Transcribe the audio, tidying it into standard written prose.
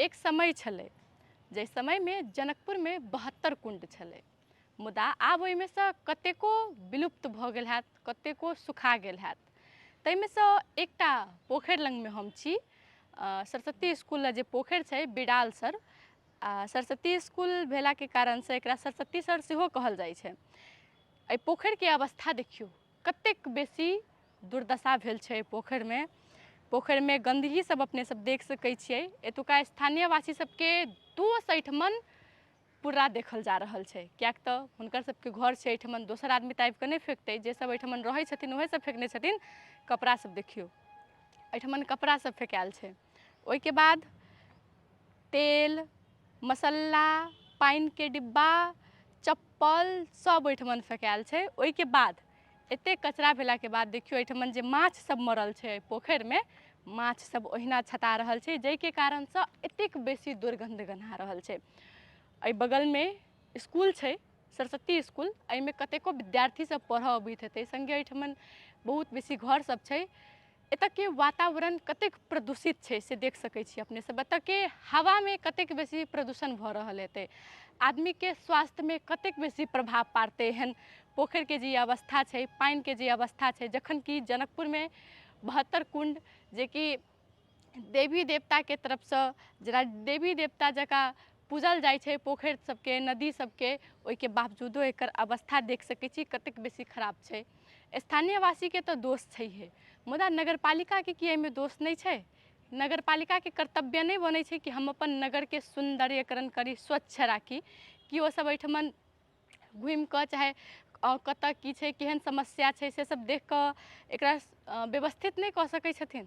एक समय छलै जे समय में जनकपुर में 72 कुंड छलै, मुदा आब ओहिमे सँ कतेको विलुप्त भऽ गेल हैत, कतेको सुखा गेल हैत। ताहिमे सँ एकटा पोखरि लग में हम छी, सरस्वती स्कूल जे पोखरि छै बिडाल सर, सरस्वती स्कूल भेला के कारण से एकरा सरस्वती सर सेहो कहल जाइ छै। एहि पोखरि के अवस्था देखियौ, कतेक बेसी दुर्दशा भेल छै पोखरि में। पोखरि में गंदगी सब अपने सब देख सकै छियै। एतुका स्थानीय वासी सबके दोष एहिठमन पूरा देखल जा रहल छै, कियाक तऽ हुनकर सबके घर छै एहिठमन, दोसर आदमी तऽ आबि कऽ नहि फेकतै, जे सब एहिठमन रहै छथिन ओहे सब फेकने छथिन। कपड़ा सब देखियौ, एहिठमन कपड़ा सब फेकायल छै। ओहिके बाद तेल, मसल्ला, पानि के डिब्बा, चप्पल सब ओहिठमन फेकायल छै। ओहिके बाद एतेक कचरा भेला के बाद देखियौ एहिठमन जे माछ सब मरल छै पोखरि में, माछ सब ओहिना छता रहल छै, जाहिके कारण सँ एतेक बेसी दुर्गंध गन्हा रहल छै। एहि बगल में स्कूल छै, सरस्वती स्कूल, एहिमे कतेको विद्यार्थी सब पढ़ऽ अबैत हेतै, संगे एहिठमन बहुत बेसी घर सब छै। एतऽ के वातावरण कतेक प्रदूषित छै से देख सकै छी अपने सब। एतऽ के हवा में कतेक बेसी प्रदूषण भऽ रहल हेतै, आदमी के स्वास्थ्य में कतेक बेसी प्रभाव पारतै एहन पोखरि के जे अवस्था छै, पानि के जे अवस्था छै। जखन कि जनकपुर में 72 कुंड, जे कि देवी देवता के तरफ सँ, जेना देवी देवता जकाँ पूजल जाइ छै पोखरि सबके, नदी सबके, ओहिके बावजूदो एकर अवस्था देख सकै छी कतेक बेसी खराब छै। स्थानीय वासी के तऽ दोष छैहे, मुदा नगरपालिका के की एहिमे दोष नहीं छै? नगरपालिका के कर्तव्य नहीं बनै छै कि हम अपन नगर के सौंदर्यकरण करी, स्वच्छ राखी, कि ओ सब एहिठमन घुमि कऽ चाहे कतऽ की छै, केहन समस्या छै से सब देख कऽ एकरा व्यवस्थित नहीं कऽ सकै छथिन?